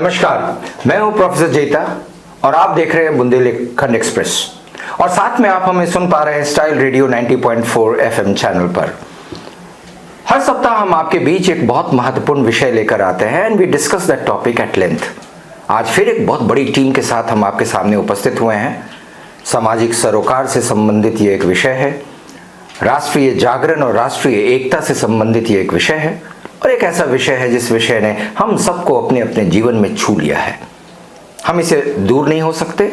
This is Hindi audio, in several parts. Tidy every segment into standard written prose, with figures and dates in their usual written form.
नमस्कार, मैं हूं प्रोफेसर जैता और आप देख रहे हैं बुंदेलखंड एक्सप्रेस और साथ में आप हमें सुन पा रहे हैं स्टाइल रेडियो 90.4 एफएम चैनल पर। हर सप्ताह हम आपके बीच एक बहुत महत्वपूर्ण विषय लेकर आते हैं and we discuss that topic at length. आज फिर एक बहुत बड़ी टीम के साथ हम आपके सामने उपस्थित हुए हैं। सामाजिक सरोकार से संबंधित ये एक विषय है, राष्ट्रीय जागरण और राष्ट्रीय एकता से संबंधित ये एक विषय है और एक ऐसा विषय है जिस विषय ने हम सबको अपने अपने जीवन में छू लिया है। हम इसे दूर नहीं हो सकते,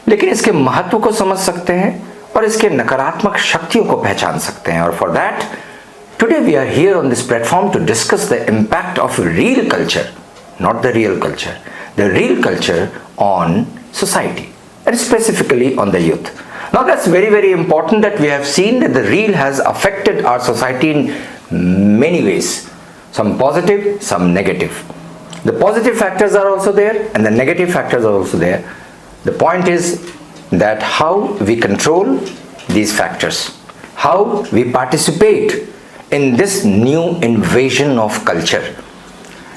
लेकिन इसके महत्व को समझ सकते हैं और इसके नकारात्मक शक्तियों को पहचान सकते हैं। और for that today we are here on this platform to discuss the impact of real culture, not the real culture, the real culture on society and specifically on the youth. Now that's very important that we have seen that the reel has affected our society in many ways. Some positive, some negative. The positive factors are also there and the negative factors are also there. The point is that how we control these factors, how we participate in this new invasion of culture.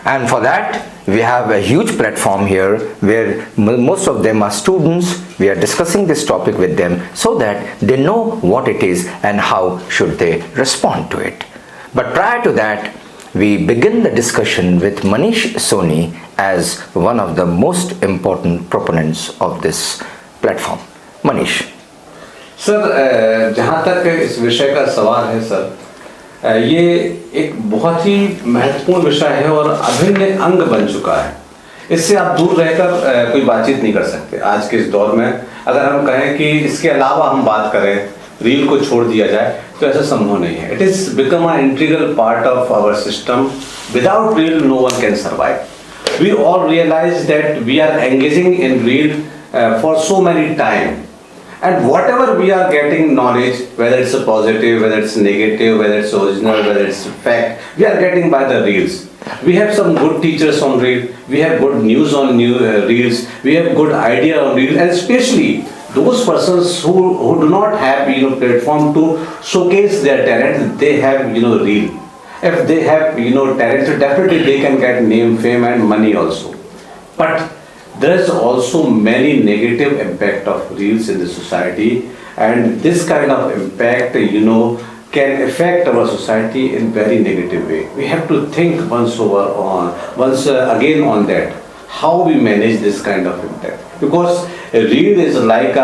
And for that we have a huge platform here where most of them are students. We are discussing this topic with them so that they know what it is and how should they respond to it. But prior to that, we begin the discussion with Manish Soni as one of the most important proponents of this platform. Manish. Sir, जहाँ तक इस विषय का सवाल है सर, ये एक बहुत ही महत्वपूर्ण विषय है और अभिन्न अंग बन चुका है। इससे आप दूर रहकर कोई बातचीत नहीं कर सकते। आज के इस दौर में अगर हम कहें कि इसके अलावा हम बात करें, रील को छोड़ दिया जाए, तो ऐसा संभव नहीं है। It is become a integral part of our system. Without reel no one can survive. We all realise that we are engaging in reel for so many time. And whatever we are getting knowledge, whether it's a positive, whether it's negative, whether it's original, whether it's fact, we are getting by the reels. We have some good teachers on reel. We have good news on reels. We have good idea on reels, and especially those persons who do not have platform to showcase their talent. They have reel. If they have talent, so definitely they can get name, fame, and money also. But there is also many negative impact of reels in the society, and this kind of impact can affect our society in very negative way. We have to think once again on that, how we manage this kind of impact, because a reel is like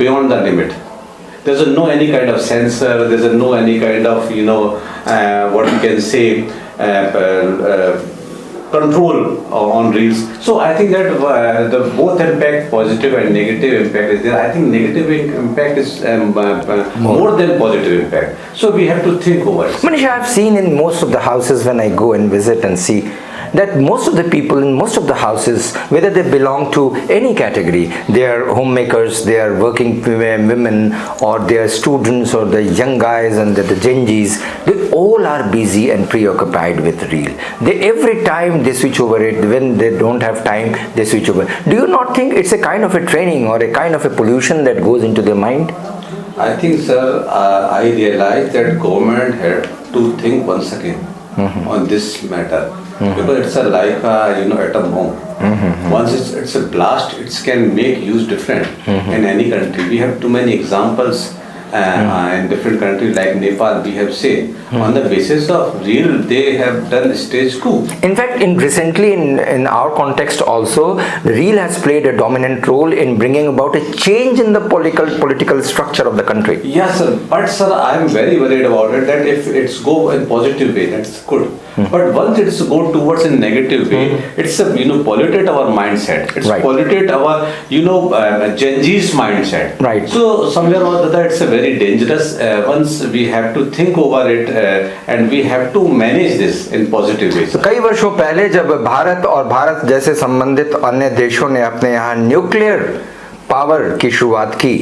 beyond the limit. There's no any kind of censor, there's no any kind of what we can say control on reels. So I think that the both impact, positive and negative impact is there. I think negative impact is more than positive impact. So we have to think over it. Manish, I have seen in most of the houses when I go and visit and see that most of the people in most of the houses, whether they belong to any category, they are homemakers, they are working women, or they are students, or the young guys and the Gen Zs, they all are busy and preoccupied with reel. They every time they switch over it. When they don't have time, they switch over. Do you not think it's a kind of a training or a kind of a pollution that goes into their mind? I think, sir, I realize that government had to think once again on this matter. Because it's like atom bomb. Once it's a blast, it can make use different in any country. We have too many examples in different countries like Nepal. We have seen on the basis of reel they have done stage coup. In fact, recently in our context also, the reel has played a dominant role in bringing about a change in the political structure of the country. Yes, sir. But sir, I am very worried about it that if it's go in positive way, that's good. But once it's go towards a negative way, it's polluted our mindset. It's polluted our Gen Z's mindset. Right. So somewhere or other, it's a very dangerous. Once we have to think over it and we have to manage this in positive ways. तो कई वर्षों पहले जब भारत और भारत जैसे संबंधित अन्य देशों ने अपने यहाँ न्यूक्लियर पावर की शुरुआत की,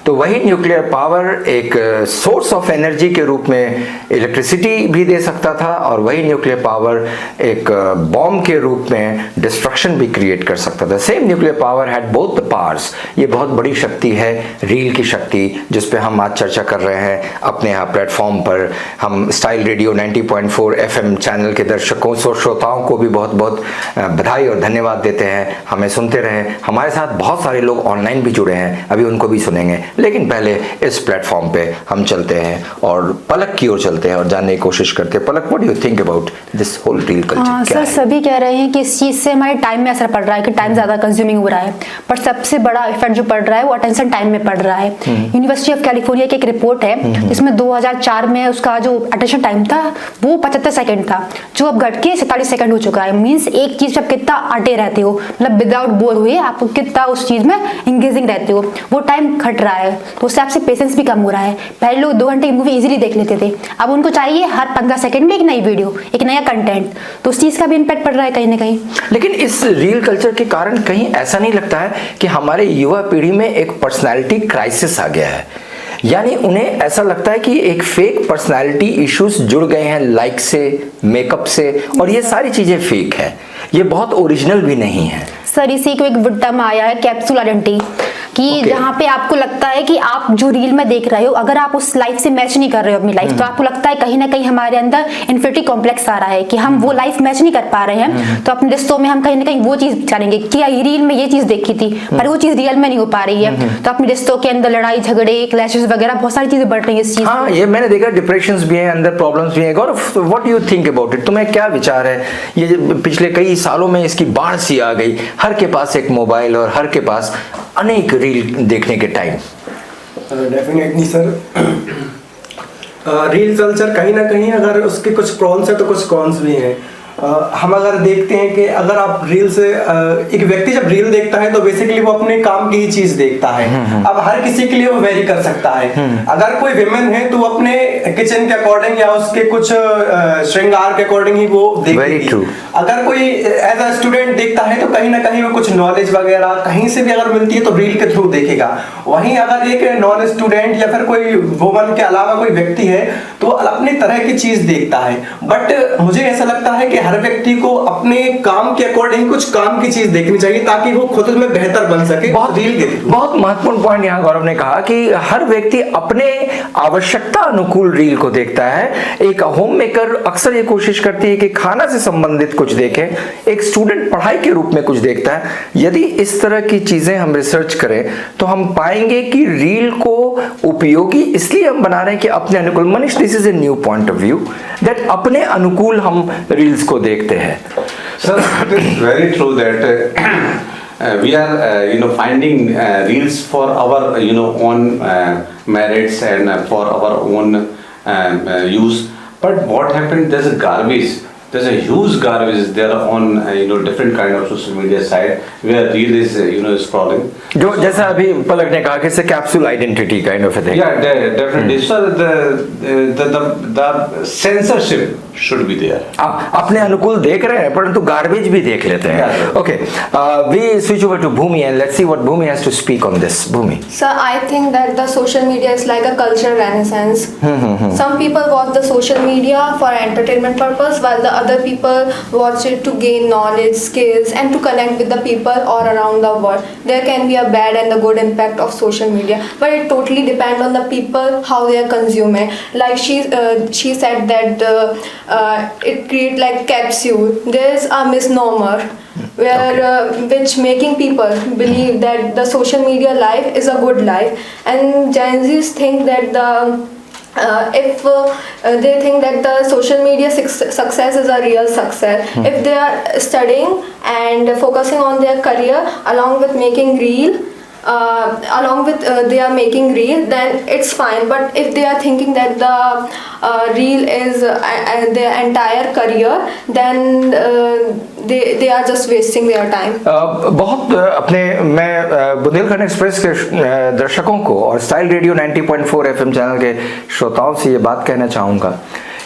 तो वही न्यूक्लियर पावर एक सोर्स ऑफ एनर्जी के रूप में इलेक्ट्रिसिटी भी दे सकता था, और वही न्यूक्लियर पावर एक बॉम्ब के रूप में डिस्ट्रक्शन भी क्रिएट कर सकता था। Same nuclear power had both the powers. ये बहुत बड़ी शक्ति है, रील की शक्ति, जिस पे हम आज चर्चा कर रहे हैं अपने यहाँ प्लेटफॉर्म पर। हम स्टाइल रेडियो 90.4 FM चैनल के दर्शकों श्रोताओं को भी बहुत बहुत बधाई और धन्यवाद देते हैं। हमें सुनते रहें। हमारे साथ बहुत सारे लोग ऑनलाइन भी जुड़े हैं, अभी उनको भी सुनेंगे, लेकिन पहले इस प्लेटफॉर्म पे हम चलते हैं और पलक की ओर चलते हैं और जानने की कोशिश करते हैं। Palak, what do you think about this whole reel culture? Sir, सभी कह रहे हैं कि इस चीज़ से हमारे टाइम में असर पड़ रहा है, कि टाइम ज़्यादा कंज्यूमिंग हो रहा है, पर सबसे बड़ा इफेक्ट जो पड़ रहा है वो अटेंशन टाइम में पड़ रहा है। यूनिवर्सिटी ऑफ कैलिफोर्निया की एक रिपोर्ट है जिसमें 2004 में उसका जो अटेंशन टाइम था वो 75 सेकंड था, जो अब घट के 47 सेकंड हो चुका है। मीन्स एक चीज़ पे आप कितना अटे रहते हो, मतलब विदाउट बोर हुए आप कितना उस चीज़ में इंगेजिंग रहते हो, वो टाइम घट रहा है। तो उससे आपसे पेशेंस भी कम हो रहा है। पहले लोग 2 घंटे की मूवी इजीली देख लेते थे, अब उनको चाहिए हर 15 सेकंड में एक नई वीडियो, एक नया कंटेंट। तो उस चीज़ का भी इम्पैक्ट पड़ रहा है कहीं ना कहीं। लेकिन इस रील कल्चर के कारण कहीं ऐसा नहीं लगता है कि हमारे युवा पीढ़ी में एक पर्सनालिटी क्राइसिस आ गया है? यानी उन्हें ऐसा लगता है कि एक फेक पर्सनालिटी इश्यूज जुड़ गए हैं, लाइक से, मेकअप से, और ये सारी चीजें फेक है, ये बहुत ओरिजिनल भी नहीं है। सर, इसी को एक टर्म आया है कैप्सूल आइडेंटिटी, कि जहाँ पे आपको लगता है कि आप जो रील में देख रहे हो, अगर आप उस लाइफ से मैच नहीं कर रहे हो अपनी लाइफ, तो आपको लगता है कहीं ना कहीं हमारे अंदर इन्फिनिटी कॉम्प्लेक्स आ रहा है कि हम वो लाइफ मैच नहीं कर पा रहे हैं। तो अपने रिश्तों में हम कहीं ना कहीं वो चीज चाहेंगे कि रील में ये चीज देखी थी पर वो चीज रियल में नहीं हो पा रही है। तो अपने रिश्तों के अंदर लड़ाई झगड़े, क्लैशेस वगैरह बहुत सारी चीजें बढ़ रही है इस चीज। हाँ, ये मैंने देखा, डिप्रेशंस भी हैं, अंदर प्रॉब्लम्स भी हैं। Gaurav, what you think about it? तुम्हें क्या विचार है? ये पिछले कई सालों में इसकी बाढ़ सी आ गई, हर के पास एक मोबाइल और हर के पास अनेक रील देखने के time. Definitely sir, reel culture कहीं ना कहीं अगर उसके कुछ प्रॉन्स है तो कुछ कॉन्स भी हैं। हम अगर देखते हैं कि अगर आप रील से एक व्यक्ति जब रील देखता है तो बेसिकली वो अपने काम की ही चीज देखता है। अब हर किसी के लिए वो वेरी कर सकता है। अगर कोई विमेन है तो वो अपने किचन के अकॉर्डिंग या उसके कुछ श्रृंगार के अकॉर्डिंग ही वो देखती। अगर कोई एज अ स्टूडेंट देखता है तो कहीं ना कहीं वो कुछ नॉलेज वगैरह कहीं से भी अगर मिलती है तो रील के थ्रू देखेगा। वहीं अगर एक नॉन स्टूडेंट या फिर कोई वुमन के अलावा कोई व्यक्ति है तो अपनी तरह की चीज देखता है। बट मुझे ऐसा लगता है कि हर व्यक्ति को अपने काम के अकॉर्डिंग कुछ काम की चीज देखनी चाहिए ताकि वो खुद में बेहतर बन सके। बहुत रील के बहुत महत्वपूर्ण पॉइंट यहाँ गौरव ने कहा कि हर व्यक्ति अपने आवश्यकता अनुकूल रील को देखता है। एक होम मेकर अक्सर ये कोशिश करती है कि खाना से संबंधित कुछ देखे, एक स्टूडेंट पढ़ाई के रूप में कुछ देखता है। यदि इस तरह की चीजें हम रिसर्च करें तो हम पाएंगे कि रील को उपयोगी इसलिए हम बना रहे हैं कि अपने अनुकूल। Manish, this is a new point of view that अपने अनुकूल हम रील्स को देखते हैं। Sir, it is very true that we are finding reels for our own merits and for our own use. But what happened? There's a garbage. There's a huge garbage there on different kind of social media site where reel is scrolling. जो जैसा अभी पलक ने कहा कि it's a capsule identity kind of a thing. Yeah, definitely. So the censorship should be there. अपने अनुकूल देख रहे हैं परंतु गार्बेज भी देख लेते हैं. Okay, we switch over to Bhumi and let's see what Bhumi has to speak on this. Bhumi. Sir, I think that the social media is like a cultural renaissance. Some people watch the social media for entertainment purpose, while the other people watch it to gain knowledge, skills, and to connect with the people all around the world. There can be a bad and the good impact of social media, but it totally depends on the people how they are consuming. Like she said that it create like capsule. There's a misnomer where which making people believe that the social media life is a good life, and Gen Zs think that if they think that the social media success is a real success, if they are studying and focusing on their career along with making reel, they are making reel, then it's fine. But if they are thinking that the reel is their entire career, then they are just wasting their time. बहुत अपने मैं बुंदेलखंड एक्सप्रेस के दर्शकों को और स्टाइल रेडियो 90.4 FM चैनल के श्रोताओं से ये बात कहना चाहूँगा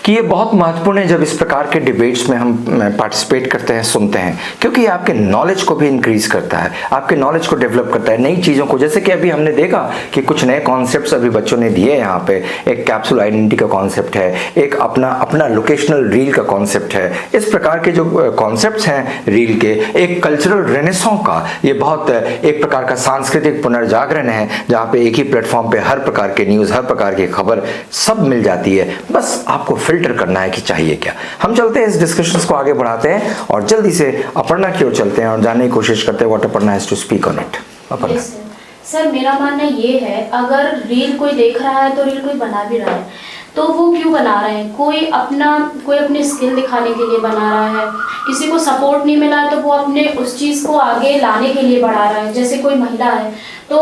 कि ये बहुत महत्वपूर्ण है जब इस प्रकार के डिबेट्स में हम पार्टिसिपेट करते हैं, सुनते हैं, क्योंकि ये आपके नॉलेज को भी इंक्रीज करता है, आपके नॉलेज को डेवलप करता है, नई चीज़ों को। जैसे कि अभी हमने देखा कि कुछ नए कॉन्सेप्ट्स अभी बच्चों ने दिए यहाँ पे। एक कैप्सूल आइडेंटिटी का कॉन्सेप्ट है, एक अपना लोकेशनल रील का कॉन्सेप्ट है। इस प्रकार के जो कॉन्सेप्ट्स हैं रील के, एक कल्चरल रेनेसॉन्स का ये बहुत एक प्रकार का सांस्कृतिक पुनर्जागरण है, जहाँ पे एक ही प्लेटफॉर्म पे हर प्रकार के न्यूज़, हर प्रकार की खबर सब मिल जाती है। बस आपको फिल्टर करना है कि चाहिए क्या। हम चलते हैं, इस डिस्कशंस को आगे बढ़ाते हैं और जल्दी से अपर्णा की ओर चलते हैं और जानने की कोशिश करते हैं what Aparna has to speak on it. Aparna. Sir मेरा मानना ये है, अगर रील कोई देख रहा है तो रील कोई बना भी रहा है, तो वो क्यों बना रहे हैं? कोई अपनी स्किल दिखाने के लिए बना रहा है, किसी को सपोर्ट नहीं मिला है तो वो अपने उस चीज़ को आगे लाने के लिए बढ़ा रहा है। जैसे कोई महिला है तो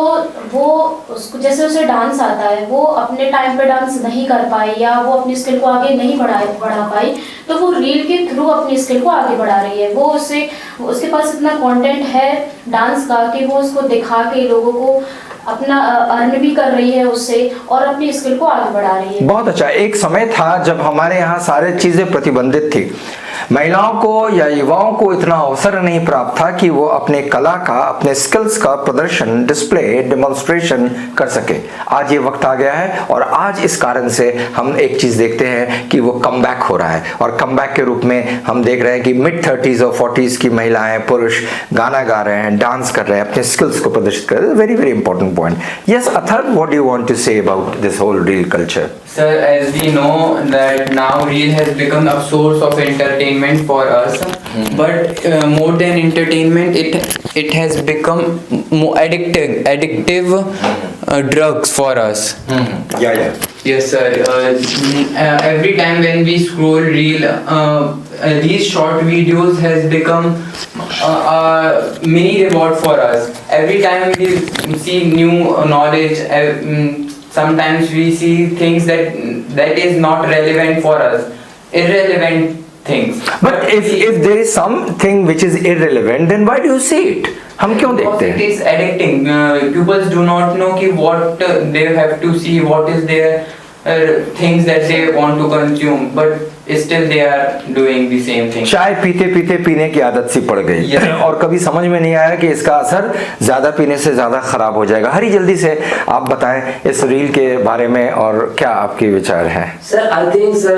वो उसको, जैसे उसे डांस आता है, वो अपने टाइम पे डांस नहीं कर पाई या वो अपनी स्किल को आगे नहीं बढ़ा पाई, तो वो रील के थ्रू अपनी स्किल को आगे बढ़ा रही है। वो उसके पास इतना कंटेंट है डांस का कि वो उसको दिखा के लोगों को अपना अर्न भी कर रही है उससे और अपनी स्किल को आगे बढ़ा रही है। बहुत अच्छा। एक समय था जब हमारे यहाँ सारे चीजें प्रतिबंधित थी, महिलाओं को या युवाओं को इतना अवसर नहीं प्राप्त था कि वो अपने कला का, अपने स्किल्स का प्रदर्शन, डिस्प्ले, डेमोन्स्ट्रेशन कर सके। आज ये वक्त आ गया है और आज इस कारण से हम एक चीज देखते हैं कि वो कमबैक हो रहा है और कमबैक के रूप में हम देख रहे हैं कि मिड 30s और 40s की महिलाएं, पुरुष गाना गा रहे हैं, डांस कर रहे हैं, अपने स्किल्स को प्रदर्शित कर रहे हैं। Very very important point. Yes Atharva, what do you want to say about this whole reel culture? Sir, as we know that now reel has become a source of entertainment for us, but more than entertainment, it has become more addictive drugs for us. Yeah. Yes, sir. Every time when we scroll reel, these short videos has become a mini reward for us. Every time we see new knowledge. Sometimes we see things that is not relevant for us, irrelevant things. But if there is something which is irrelevant, then why do you see it? हम क्यों देखते हैं? It is addicting. People do not know कि what they have to see, what is their things that they want to consume, but still they are doing the same thing. चाय पीते पीते पीने की आदत सी पड़ गई Yes. और कभी समझ में नहीं आया कि इसका असर ज्यादा पीने से ज्यादा खराब हो जाएगा। हरी, जल्दी से आप बताएं इस रील के बारे में और क्या आपके विचार हैं? Sir, I think, sir,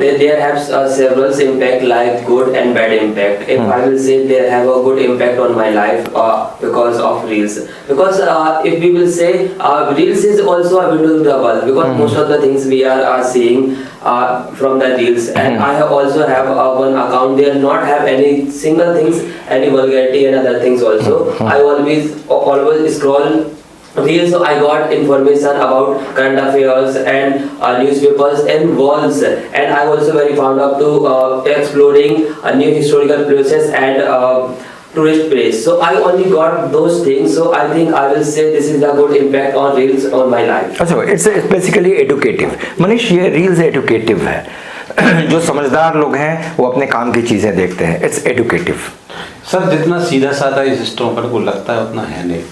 there have several impact like good and bad impact. If I will say they have a good impact on my life because of reels. Because if we will say reels is also a window to the world, because most of the things we are seeing from the reels, and I also have one account. They not have any single things, any vulgarity and other things also. I always scroll reels, so I got information about current affairs and newspapers and walls, and I also very fond of to exploring new historical places and tourist place. So I only got those things. So I think I will say this is a good impact on reels on my life. अच्छा, इट्स बेसिकली एडुकेटिव। मनीष, ये रील्स एडुकेटिव है। जो समझदार लोग हैं वो अपने काम की चीजें देखते हैं। It's educative. सर, जितना सीधा साधा इस सिस्टम पर को लगता है उतना है नहीं।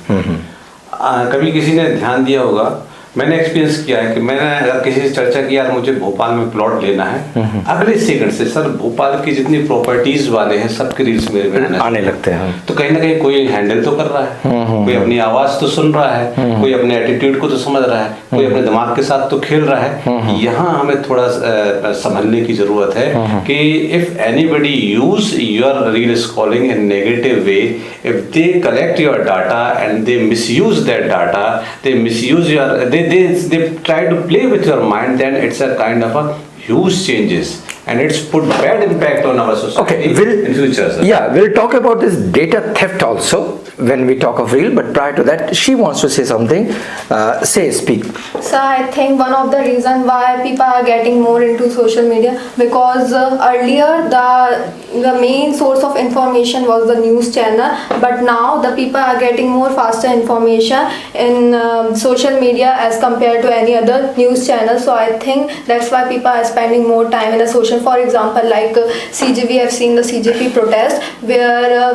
कभी किसी ने ध्यान दिया होगा, मैंने एक्सपीरियंस किया है कि मैंने अगर किसी से चर्चा की यार मुझे भोपाल में प्लॉट लेना है, अगले सेकंड से सर भोपाल की जितनी प्रॉपर्टीज वाले हैं सबके रील्स मेरे में आने लगते हैं। तो कहीं ना कहीं कोई हैंडल तो कर रहा है, कोई अपनी आवाज तो सुन रहा है, कोई अपने एटीट्यूड को तो समझ रहा है, कोई अपने दिमाग के साथ तो खेल रहा है। यहाँ हमें थोड़ा समझने की जरूरत है कि if anybody use your reel scrolling in negative way, if they collect your data and they misuse that data, they misuse your they try to play with your mind, then it's a kind of a huge changes and it's put bad impact on our society in future, sir. Yeah, we'll talk about this data theft also when we talk of reel, but prior to that she wants to say something. Speak. So I think one of the reason why people are getting more into social media, because earlier the the main source of information was the news channel, but now the people are getting more faster information in social media as compared to any other news channel. So I think that's why people are spending more time in the social. For example, like CGP, have seen the CGP protest where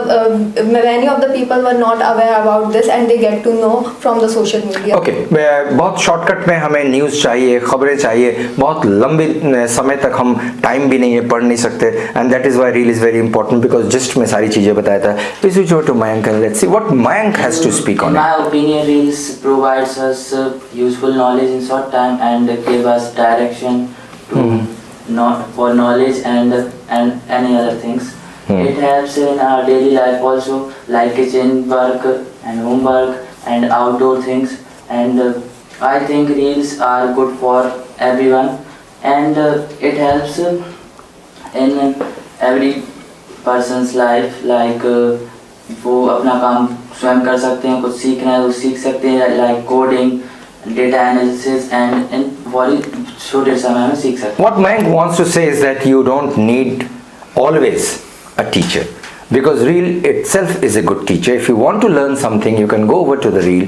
many of the people were not aware about this and they get to know from the social media. Okay बहुत शॉर्टकट में हमें न्यूज़ चाहिए, खबरें चाहिए, बहुत लंबे समय तक हम टाइम भी नहीं है, पढ़ नहीं सकते, and that is why reel is very important because just में सारी चीजें बताया था. Please we go to Mayank and let's see what Mayank has to speak on In my it. opinion, Reels provides us useful knowledge in short time and give us direction to for knowledge and any other things. It helps in our daily life also, like kitchen work and homework and outdoor things. And I think Reels are good for everyone, and it helps in every person's life. Like वो अपना काम स्वयं कर सकते हैं, कुछ सीखना है वो सीख सकते हैं, like coding, data analysis and in बहुत छोटे समय में सीख सकते हैं. What Mayank wants to say is that you don't need always a teacher, because reel itself is a good teacher. If you want to learn something, you can go over to the reel,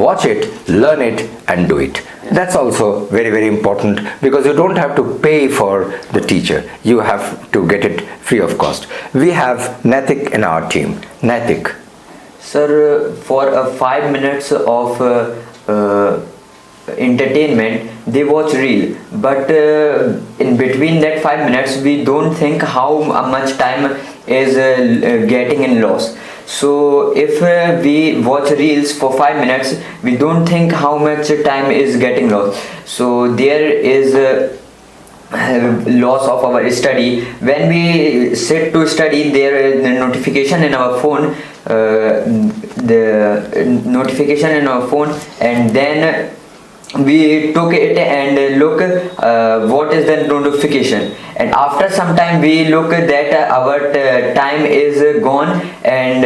watch it, learn it and do it. That's also very, very important, because you don't have to pay for the teacher. You have to get it free of cost. We have Naitik in our team. Naitik. Sir, for 5 minutes of entertainment, they watch reel, but in between that 5 minutes we don't think how much time is getting in loss. So if we watch reels for 5 minutes, we don't think how much time is getting lost. So there is loss of our study. When we sit to study, there is the notification in our phone, and then we took it and look what is the notification, and after some time we look that our time is gone and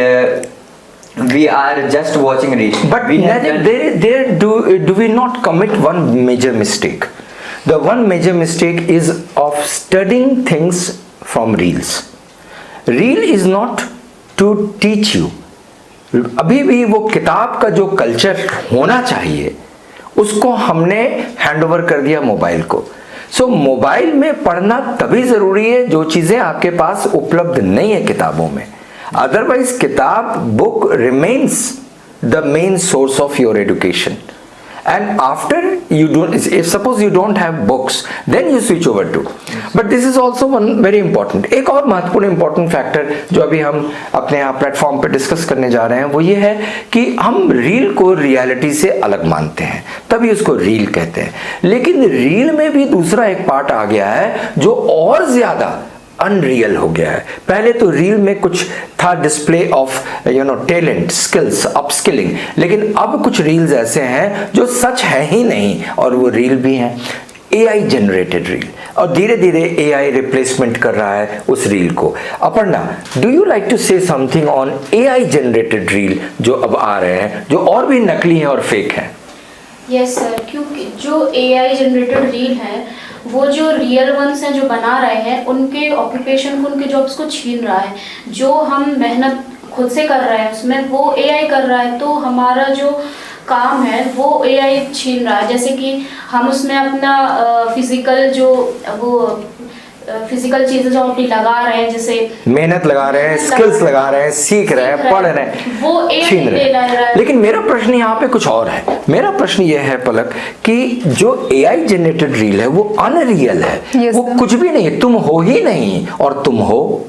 we are just watching reels. But we have Naitik, done- do we not commit one major mistake? The one major mistake is of studying things from reels. Reel is not to teach you. अभी भी वो किताब का जो कल्चर होना चाहिए उसको हमने हैंड ओवर कर दिया मोबाइल को. सो मोबाइल में पढ़ना तभी जरूरी है जो चीजें आपके पास उपलब्ध नहीं है किताबों में. अदरवाइज किताब book remains the main source of your education. And after you don't, if suppose you don't have books, then you switch over to. But this is also one very important. एक और महत्वपूर्ण important factor जो अभी हम अपने यहाँ प्लेटफॉर्म पे डिस्कस करने जा रहे हैं वो ये है कि हम रील को रियलिटी से अलग मानते हैं, तभी उसको रील कहते हैं. लेकिन रील में भी दूसरा एक पार्ट आ गया है जो और ज्यादा अनरियल हो गया है. पहले तो रील में कुछ था display of talent, skills, upskilling, लेकिन अब कुछ रील्स ऐसे हैं जो सच है ही नहीं और वो रील भी हैं. AI जनरेटेड रील, और धीरे धीरे AI रिप्लेसमेंट कर रहा है उस रील को. Aparna, do you like to say something on AI generated reel जो अब आ रहे हैं, जो और भी नकली हैं और फेक हैं? यस सर, क्योंकि जो AI जनरेटेड रील है वो जो रियल वंस हैं जो बना रहे हैं उनके ऑक्यूपेशन को, उनके जॉब्स को छीन रहा है. जो हम मेहनत खुद से कर रहे हैं उसमें वो AI कर रहा है, तो हमारा जो काम है वो AI छीन रहा है. जैसे कि हम उसमें अपना फिजिकल जो वो फिजिकल चीजें जो अपनी लगा रहे हैं, जैसे मेहनत लगा रहे हैं, स्किल्स लगा रहे हैं, सीख रहे हैं, पढ़ रहे हैं, वो AI छीन रहे ले रहा है. हैं. लेकिन मेरा प्रश्न यहाँ पे कुछ और है. मेरा प्रश्न ये है पलक कि जो AI जनरेटेड रील है वो अनरियल है. Yes, वो कुछ भी नहीं, तुम हो ही नहीं और तुम हो,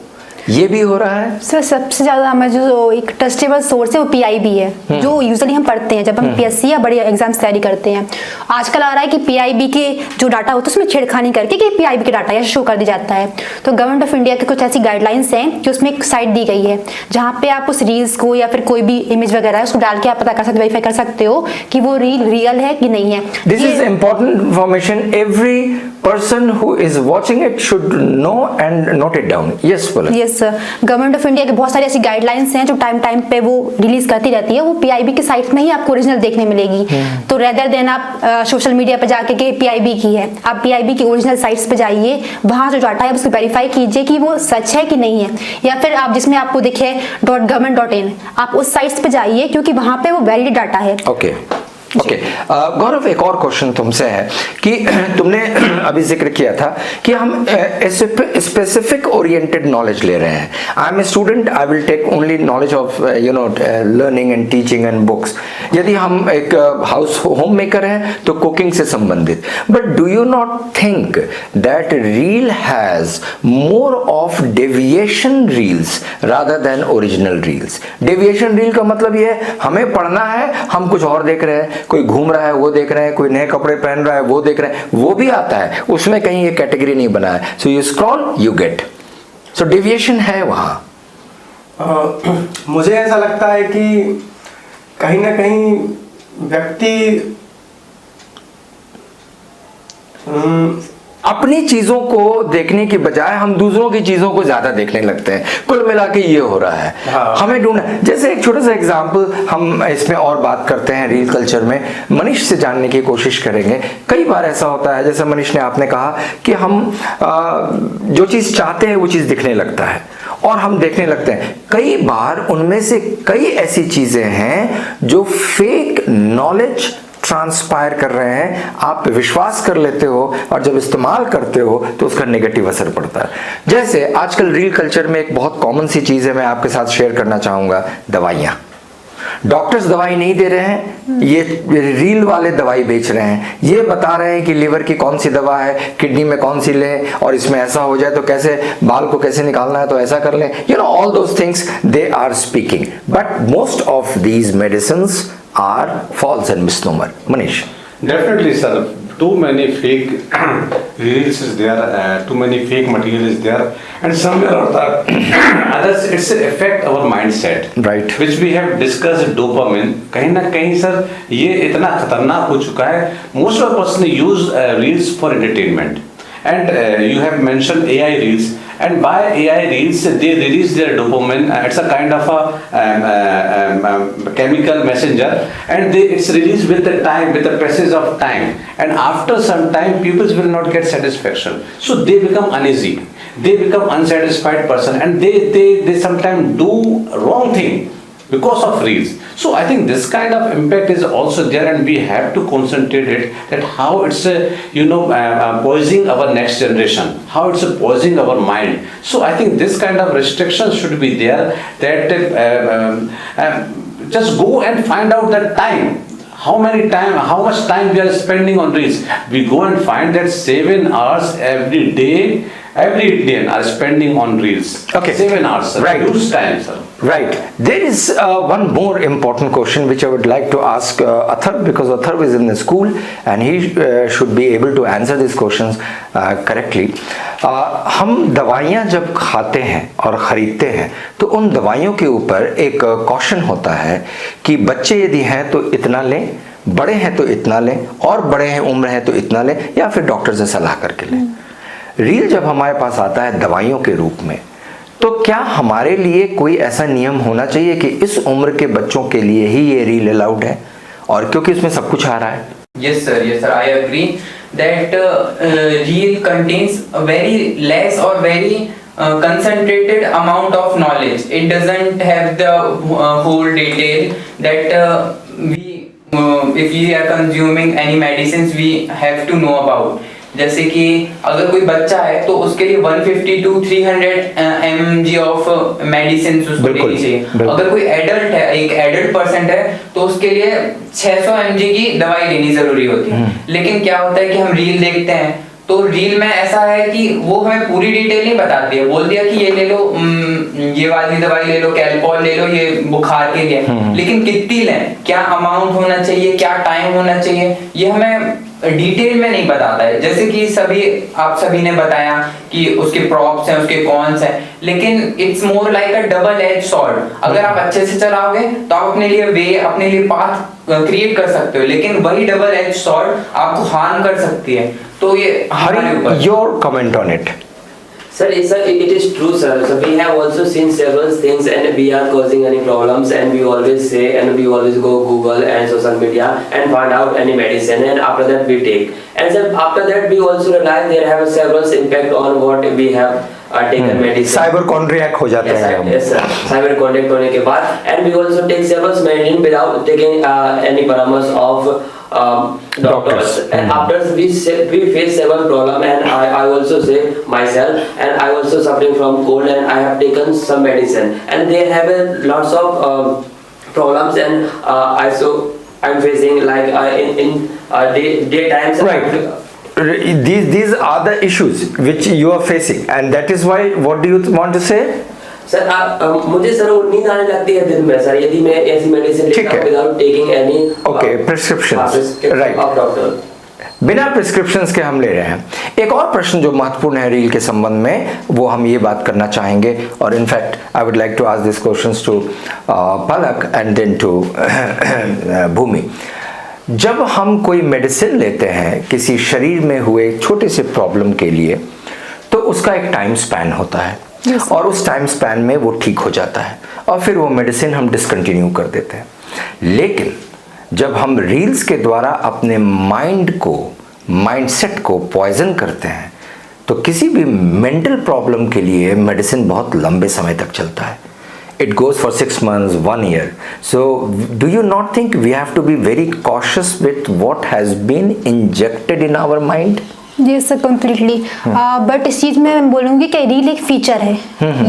ये भी हो रहा है. सर सबसे ज्यादा हमें जो एक ट्रस्टेबल सोर्स है वो PIB है, जो यूजुअली हम पढ़ते हैं जब हम PSC या बड़ी एग्जाम्स तैयारी करते हैं. आजकल आ रहा है कि PIB के जो डाटा होता है उसमें छेड़खानी करके कि PIB के डाटा ऐसे शो कर दिया जाता है. तो गवर्नमेंट ऑफ इंडिया की कुछ ऐसी गाइडलाइंस हैं कि उसमें एक साइट दी गई है जहाँ पे आप उस रील्स को या फिर कोई भी इमेज वगैरह है उसको डाल के आप पता कर सकते, वेरीफाई कर सकते हो कि वो रील रियल है कि नहीं है. This is important information. Every person who is watching it should know and note it down. Yes, Palak. Yes इस गवर्नमेंट ऑफ इंडिया की बहुत सारी ऐसी गाइडलाइंस हैं जो टाइम टाइम पे वो रिलीज करती रहती है, वो पीआईबी की साइट में ही आपको ओरिजिनल देखने मिलेगी। तो रेदर देन आप सोशल मीडिया पे जाके कि पीआईबी की है, आप पीआईबी की ओरिजिनल साइट्स पे जाइए, वहां जो डाटा है उसको वेरीफाई कीजिए कि वो सच है कि नहीं है, या फिर आप जिसमें आपको दिखे .government.in आप उस साइट्स पे जाइए क्योंकि वहां पे वो वैलिड डाटा है। ओके गौरव, एक और क्वेश्चन तुमसे है कि तुमने अभी जिक्र किया था कि हम स्पेसिफिक ओरिएंटेड नॉलेज ले रहे हैं। I am a student, I will take only knowledge of learning and teaching and books. यदि हम एक हाउस होम मेकर हैं तो कुकिंग से संबंधित, but do you not think that reel has more of deviation reels rather than original reels? Deviation reel का मतलब ये है हमें पढ़ना है, हम कुछ और देख रहे हैं, कोई घूम रहा है वो देख रहे हैं, कोई नए कपड़े पहन रहा है वो देख रहे हैं, वो भी आता है, उसमें कहीं ये कैटेगरी नहीं बना है। So you scroll you get, so deviation है वहां। मुझे ऐसा लगता है कि कहीं ना कहीं व्यक्ति अपनी चीजों को देखने की बजाय हम दूसरों की चीजों को ज्यादा देखने लगते हैं। कुल मिला के ये हो रहा है। हाँ। हमें ढूंढना, जैसे एक छोटा सा एग्जांपल हम इसमें और बात करते हैं रील कल्चर में, मनीष से जानने की कोशिश करेंगे। कई बार ऐसा होता है, जैसे मनीष ने आपने कहा कि हम जो चीज चाहते हैं वो चीज दिखने लगता है और हम देखने लगते हैं। कई बार उनमें से कई ऐसी चीजें हैं जो फेक नॉलेज ट्रांसपायर कर रहे हैं, आप विश्वास कर लेते हो और जब इस्तेमाल करते हो तो उसका नेगेटिव असर पड़ता है। जैसे आजकल रील कल्चर में एक बहुत कॉमन सी चीज है, मैं आपके साथ शेयर करना चाहूंगा, दवाइयां। डॉक्टर्स दवाई नहीं दे रहे हैं, ये रील वाले दवाई बेच रहे हैं। ये बता रहे हैं कि लीवर की कौन सी दवा है, किडनी में कौन सी लें, और इसमें ऐसा हो जाए तो कैसे, बाल को कैसे निकालना है तो ऐसा कर लें। You know all those things they are speaking, but most of these medicines are false and misnomer. Manish? Definitely, sir. Too many fake reels is there, too many fake material is there, and somewhere or the others, it's affect our mindset. Right. Which we have discussed dopamine. कहीं ना कहीं सर ये इतना खतरनाक हो चुका है. Most of person use reels for entertainment, and you have mentioned AI reels. And by AI reels, they release their dopamine. It's a kind of a chemical messenger, and it's released with the time, with the passage of time. And after some time, people will not get satisfaction, so they become uneasy. They become unsatisfied person, and they sometimes do wrong thing because of reels. So I think this kind of impact is also there, and we have to concentrate it that how it's poisoning our next generation, how it's poisoning our mind. So I think this kind of restrictions should be there, that just go and find out that time. How much time we are spending on reels. We go and find that 7 hours every day are spending on reels. Okay. 7 hours, sir. Right. Huge time, sir. Right. There is one more important question which I would like to ask Atharv, because Atharv is in the school and he should be able to answer these questions correctly. हम दवाइयाँ जब खाते हैं और ख़रीदते हैं तो उन दवाइयों के ऊपर एक कॉशन होता है कि बच्चे यदि हैं तो इतना लें, बड़े हैं तो इतना लें, और बड़े हैं उम्र है तो इतना लें, या फिर डॉक्टर से सलाह करके लें। रील जब हमारे पास आता है दवाइयों के रूप में, तो क्या हमारे लिए कोई ऐसा नियम होना चाहिए कि इस उम्र के बच्चों के लिए ही ये रील अलाउड है, और क्योंकि इसमें सब कुछ आ रहा है? Yes sir, I agree that reel contains a very less or very concentrated amount of knowledge. It doesn't have the whole detail that if we are consuming any medicines we have to know about. जैसे कि अगर कोई बच्चा है तो उसके लिए 150 to 300 mg ऑफ मेडिसिन उसको लेनी चाहिए। अगर कोई एडल्ट है, एक एडल्ट पर्सन है, तो उसके लिए 600 mg की दवाई लेनी जरूरी होती है। लेकिन क्या होता है कि हम रील देखते हैं तो रील में ऐसा है कि वो हमें पूरी डिटेल नहीं बताती है। बोल दिया कि ये ले लो, ये वाली दवाई ले लो, कैलपॉल ले लो, ये बुखार के लिए, लेकिन कितनी लें, क्या अमाउंट होना चाहिए, क्या टाइम होना चाहिए, ये हमें डिटेल में नहीं बताता है। जैसे कि आप सभी ने बताया कि उसके प्रॉप्स हैं, उसके कॉन्स हैं, लेकिन it's more like a double edge sword. अगर आप अच्छे से चलाओगे तो आप अपने लिए पाथ क्रिएट कर सकते हो, लेकिन वही डबल एज सॉर्ड आपको हार्म कर सकती है। तो ये your comment on it. Sir, it is true, sir. So we have also seen several things, and we are causing any problems, and we always say, and we always go Google and social media and find out any medicine, and after that we take. And sir, after that we also realize there have several impact on what we have taken medicine. Cyber contract हो जाते हैं हम। Yes, sir. Cyber contact होने के बाद, and we also take several medicine without taking any parameters of doctors. And after we face several problem, and I also say myself, and I also suffering from cold, and I have taken some medicine, and they have lots of problems, and I'm facing like in daytimes. Right. These are the issues which you are facing, and that is why, what do you want to say? Sir मुझे सर वो नींद आने लगती है दिन में सर, यदि मैं ऐसी मेडिसिन लेता हूं without taking any prescriptions, right, of doctor, बिना प्रिस्क्रिप्शंस के हम ले रहे हैं। एक और प्रश्न जो महत्वपूर्ण है रील के संबंध में, वो हम ये बात करना चाहेंगे, और in fact I would like to ask this questions to Palak and then to Bhumi. जब हम कोई मेडिसिन लेते हैं किसी शरीर में हुए छोटे से प्रॉब्लम के लिए, तो उसका एक टाइम स्पैन होता है, और उस टाइम स्पैन में वो ठीक हो जाता है, और फिर वो मेडिसिन हम डिसकंटिन्यू कर देते हैं। लेकिन जब हम रील्स के द्वारा अपने माइंडसेट को पॉइजन करते हैं, तो किसी भी मेंटल प्रॉब्लम के लिए मेडिसिन बहुत लंबे समय तक चलता है। It goes for 6 months, 1 year. So, do you not think we have to be very cautious with what has been injected in our mind? जी सर, कम्प्लीटली। बट इस चीज में मैं बोलूंगी कि रील एक फीचर है,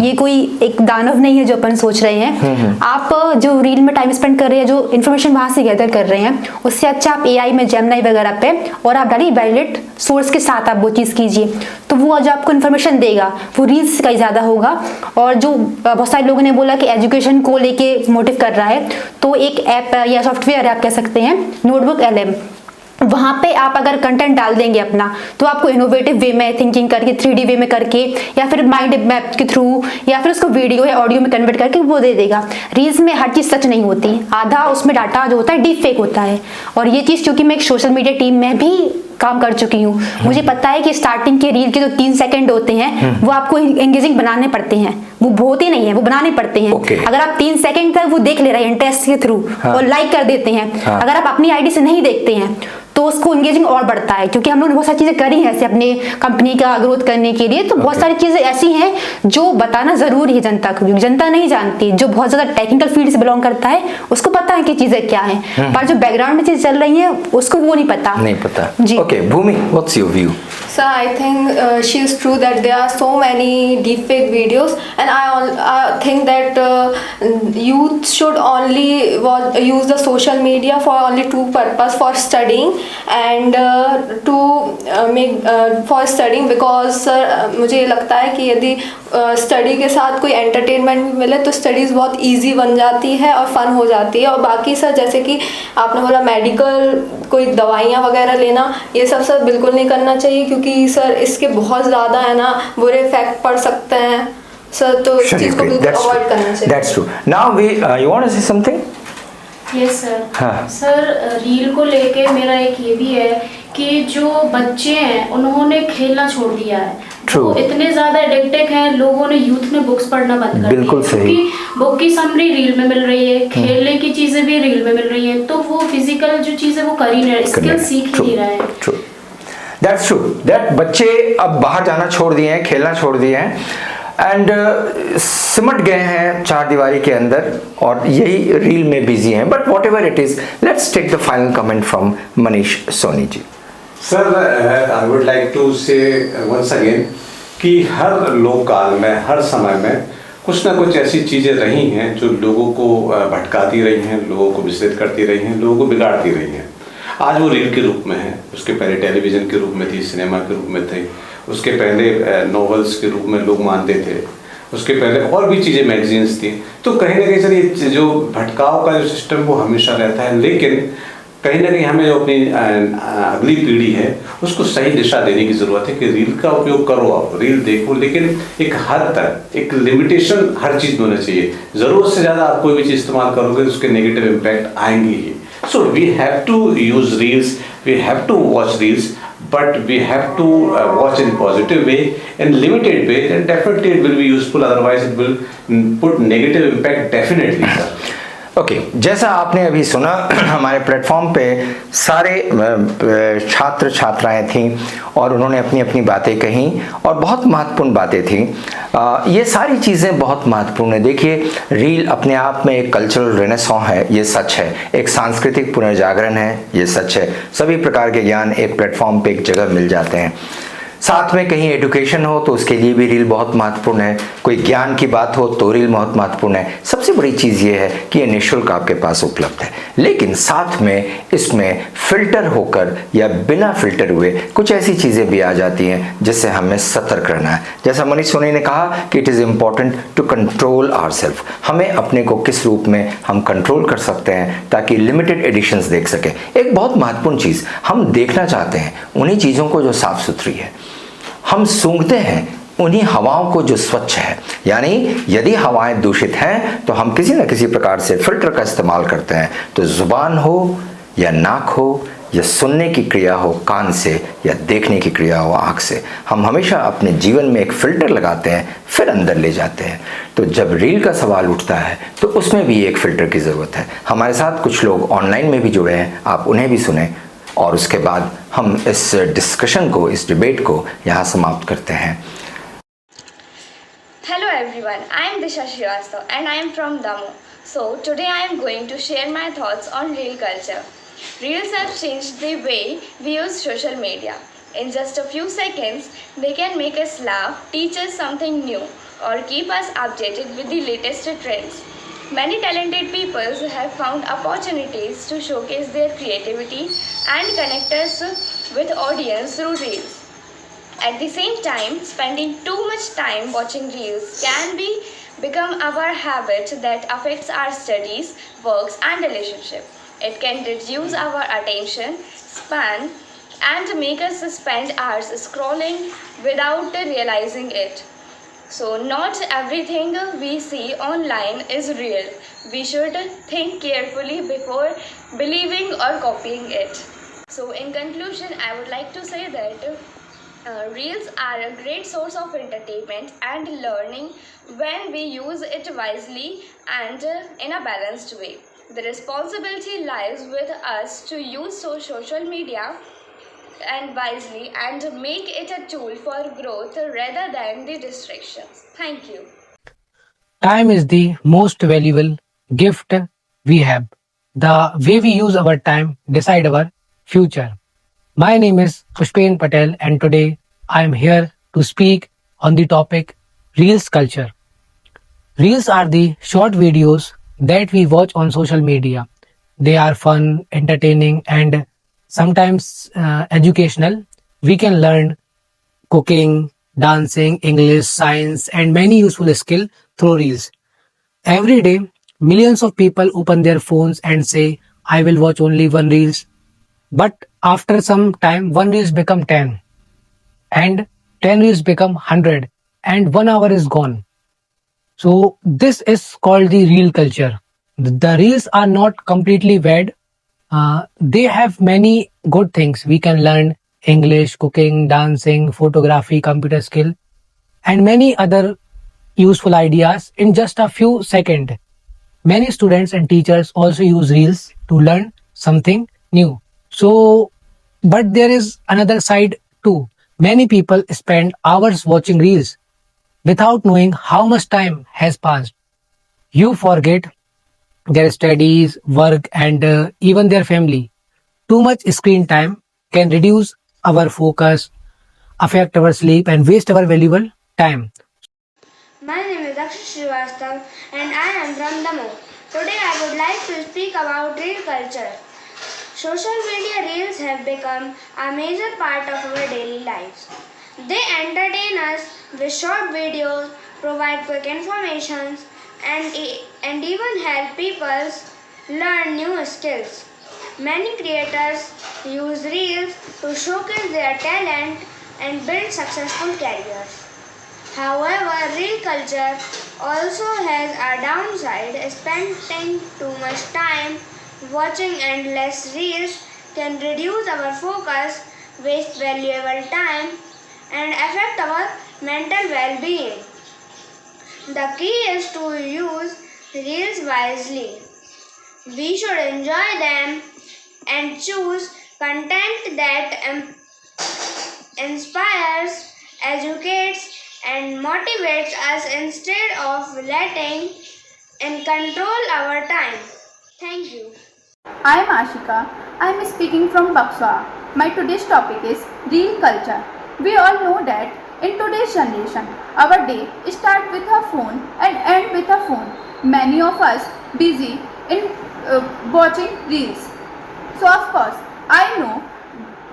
ये कोई एक दानव नहीं है जो अपन सोच रहे हैं। आप जो रील में टाइम स्पेंड कर रहे हैं, जो इन्फॉर्मेशन वहां से गैदर कर रहे हैं, उससे अच्छा आप एआई में, जेमिनी वगैरह पे, और आप डालिए वैलिड सोर्स के साथ आप वो चीज़ कीजिए, तो वो जो आपको इन्फॉर्मेशन देगा वो रील्स का ही ज़्यादा होगा। और जो बहुत सारे लोगों ने बोला कि एजुकेशन को लेके मोटिव कर रहा है, तो एक ऐप या सॉफ्टवेयर आप कह सकते हैं, नोटबुक LM, वहाँ पे आप अगर कंटेंट डाल देंगे अपना, तो आपको इनोवेटिव वे में थिंकिंग करके, 3D वे में करके, या फिर माइंड मैप के थ्रू, या फिर उसको वीडियो या ऑडियो में कन्वर्ट करके वो दे देगा। रील्स में हर चीज़ सच नहीं होती, आधा उसमें डाटा जो होता है डीप फेक होता है। और ये चीज़ क्योंकि मैं एक सोशल मीडिया टीम में भी काम कर चुकी हूँ, मुझे पता है कि स्टार्टिंग के रील के जो 3 सेकंड होते हैं वो आपको एंगेजिंग बनाने पड़ते हैं, वो होते नहीं है, वो बनाने पड़ते हैं। अगर आप 3 सेकंड तक वो देख ले रहे हैं इंटरेस्ट के थ्रू और लाइक कर देते हैं, अगर आप अपनी आईडी से नहीं देखते हैं, तो उसको एंगेजिंग और बढ़ता है। क्योंकि हम लोग ने बहुत सारी चीजें करी हैं ऐसे अपने कंपनी का ग्रोथ करने के लिए, तो बहुत सारी चीजें ऐसी हैं जो बताना जरूरी है जनता को, क्योंकि जनता नहीं जानती। जो बहुत ज्यादा टेक्निकल फील्ड से बिलोंग करता है उसको पता है कि चीजें क्या हैं, पर जो बैकग्राउंड में चीजें चल रही हैं उसको वो नहीं पता जी। Okay Bhumi, what's your view? So I think she is true that there are so many deepfake videos, and I think that youth should only use the social media for only 2 purpose: for studying and for studying, because मुझे लगता है कि यदि स्टडी के साथ कोई एंटरटेनमेंट भी मिले तो स्टडीज़ बहुत इजी बन जाती है और फन हो जाती है। और बाकी सर, जैसे कि आपने बोला मेडिकल कोई दवाइयाँ वगैरह लेना, ये सब सर बिल्कुल नहीं करना चाहिए, क्योंकि सर इसके बहुत ज़्यादा है ना बुरे इफेक्ट पड़ सकते हैं सर, तो इस चीज़ को बिल्कुल अवॉइड करना चाहिए। That's true. Now you want to say something? Yes sir. Sir reel को लेके मेरा एक ये भी है कि जो बच्चे हैं उन्होंने खेलना छोड़ दिया है। वो इतने ज्यादा एडिक्टिव हैं, लोगों ने, यूथ ने बुक्स पढ़ना बंद कर दिया, क्योंकि बुक की समरी रील में मिल रही है, खेलने की चीजें भी रील में मिल रही हैं, तो वो फिजिकल जो चीजें वो कर ही नहीं रहे, स्किल सीख ही नहीं रहे हैं। That's true. That बच्चे अब बाहर जाना छोड़ दिए हैं, खेलना छोड़ दिए हैं, एंड सिमट गए हैं 4 दीवारी के अंदर और यही रील में बिजी हैं। But whatever it is, let's take the final comment from Manish Soni ji. Sir, I would like to say once again कि हर लोक काल में, हर समय में कुछ ना कुछ ऐसी चीज़ें रही हैं जो लोगों को भटकाती रही हैं, लोगों को विचलित करती रही हैं, लोगों को बिगाड़ती रही हैं। आज वो रील के रूप में है, उसके पहले टेलीविज़न के रूप में थी, सिनेमा के रूप में थे, उसके पहले नॉवेल्स के रूप में लोग मानते थे, उसके पहले और भी चीज़ें मैगजीन्स थी। तो कहीं ना कहीं सर ये जो भटकाव का जो सिस्टम वो हमेशा रहता है, लेकिन कहीं ना कहीं हमें जो अपनी अगली पीढ़ी है उसको सही दिशा देने की ज़रूरत है कि रील का उपयोग करो, आप रील देखो, लेकिन एक हद तक, एक लिमिटेशन हर चीज़ में होना चाहिए। ज़रूरत से ज़्यादा आप कोई भी चीज़ इस्तेमाल करोगे तो उसके नेगेटिव इम्पैक्ट आएंगे ही। So we have to use reels, we have to watch reels, but we have to watch in positive way, in limited way, then definitely it will be useful, otherwise it will put negative impact definitely, sir. Okay जैसा आपने अभी सुना हमारे प्लेटफॉर्म पे सारे छात्र छात्राएं थीं और उन्होंने अपनी अपनी बातें कहीं और बहुत महत्वपूर्ण बातें थीं। ये सारी चीज़ें बहुत महत्वपूर्ण है। देखिए रील अपने आप में एक कल्चरल रेनेसां है, ये सच है। एक सांस्कृतिक पुनर्जागरण है, ये सच है। सभी प्रकार के ज्ञान एक प्लेटफॉर्म पे एक जगह मिल जाते हैं। साथ में कहीं एजुकेशन हो तो उसके लिए भी रील बहुत महत्वपूर्ण है। कोई ज्ञान की बात हो तो रील बहुत महत्वपूर्ण है। सबसे बड़ी चीज़ ये है कि ये निःशुल्क आपके पास उपलब्ध है, लेकिन साथ में इसमें फिल्टर होकर या बिना फिल्टर हुए कुछ ऐसी चीज़ें भी आ जाती हैं जिससे हमें सतर्क रहना है। जैसा मनीष सोनी ने कहा कि it is important to control ourself. हमें अपने को किस रूप में हम कंट्रोल कर सकते हैं ताकि लिमिटेड एडिशंस देख सकें। एक बहुत महत्वपूर्ण चीज़ हम देखना चाहते हैं उन्हीं चीज़ों को जो साफ़ सुथरी है। हम सूंघते हैं उन्हीं हवाओं को जो स्वच्छ है। यानी यदि हवाएं दूषित हैं तो हम किसी न किसी प्रकार से फिल्टर का इस्तेमाल करते हैं। तो जुबान हो या नाक हो या सुनने की क्रिया हो कान से या देखने की क्रिया हो आँख से, हम हमेशा अपने जीवन में एक फ़िल्टर लगाते हैं फिर अंदर ले जाते हैं। तो जब रील का सवाल उठता है तो उसमें भी एक फ़िल्टर की ज़रूरत है। हमारे साथ कुछ लोग ऑनलाइन में भी जुड़े हैं, आप उन्हें भी सुने और उसके बाद हम इस डिस्कशन को, इस डिबेट को यहाँ समाप्त करते हैं। Hello everyone, I am Disha Srivastav and I am from Damoh. So today I am going to share my thoughts on reel culture. Reels have changed the way we use social media. In just a few seconds, they can make us laugh, teach us something new, or keep us updated with the latest trends. Many talented people have found opportunities to showcase their creativity and connect us with audience through reels. At the same time, spending too much time watching reels can become our habit that affects our studies, works and relationship. It can reduce our attention span and make us spend hours scrolling without realizing it. So not everything we see online is real. We should think carefully before believing or copying it. So in conclusion, I would like to say that reels are a great source of entertainment and learning when we use it wisely and in a balanced way. The responsibility lies with us to use social media and wisely and make it a tool for growth rather than the distractions. Thank you. Time is the most valuable gift we have. The way we use our time decide our future. My name is Pushpen Patel and today I am here to speak on the topic Reels culture. Reels are the short videos that we watch on social media. They are fun, entertaining and sometimes educational. We can learn cooking, dancing, English, science and many useful skills through reels. Every day, millions of people open their phones and say, I will watch only one reels. But after some time, one reels become 10 and 10 reels become 100 and 1 hour is gone. So this is called the reel culture. The reels are not completely bad. They have many good things. We can learn English, cooking, dancing, photography, computer skill, and many other useful ideas in just a few seconds. Many students and teachers also use reels to learn something new. So, but there is another side too. Many people spend hours watching reels without knowing how much time has passed. You forget their studies, work, and even their family. Too much screen time can reduce our focus, affect our sleep, and waste our valuable time. My name is Akshay Srivastav and I am from Damoh. Today I would like to speak about reel culture. Social media reels have become a major part of our daily lives. They entertain us with short videos, provide quick information, and even help people learn new skills. Many creators use reels to showcase their talent and build successful careers. However, reel culture also has a downside. Spending too much time Watching endless reels can reduce our focus, waste valuable time, and affect our mental well-being. The key is to use reels wisely. We should enjoy them and choose content that inspires, educates, and motivates us instead of letting it control our time. Thank you. I am Ashika. I am speaking from Buxar. My today's topic is reel culture. We all know that in today's generation, our day starts with a phone and ends with a phone. Many of us busy in watching reels. So of course, I know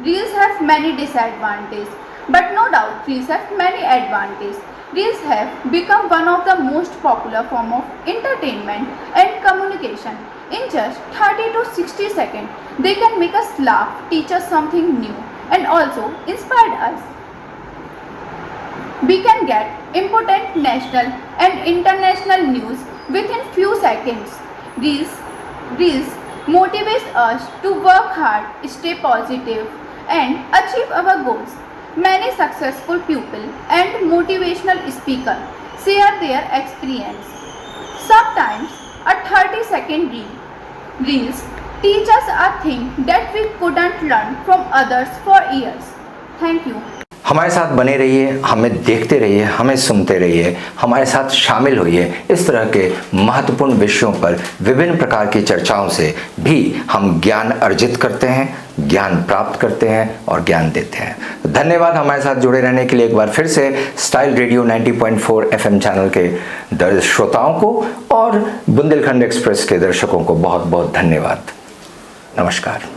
reels have many disadvantages, but no doubt reels have many advantages. Reels have become one of the most popular form of entertainment and communication. In just 30 to 60 seconds, they can make us laugh, teach us something new, and also inspire us. We can get important national and international news within few seconds. Reels motivates us to work hard, stay positive, and achieve our goals. Many successful people and motivational speakers share their experience. Sometimes a 30-second reels teach us a thing that we couldn't learn from others for years. Thank you. हमारे साथ बने रहिए, हमें देखते रहिए, हमें सुनते रहिए, हमारे साथ शामिल होइए। इस तरह के महत्वपूर्ण विषयों पर विभिन्न प्रकार की चर्चाओं से भी हम ज्ञान अर्जित करते हैं, ज्ञान प्राप्त करते हैं और ज्ञान देते हैं। धन्यवाद हमारे साथ जुड़े रहने के लिए। एक बार फिर से स्टाइल रेडियो 90.4 FM चैनल के श्रोताओं को और बुंदेलखंड एक्सप्रेस के दर्शकों को बहुत बहुत धन्यवाद। नमस्कार।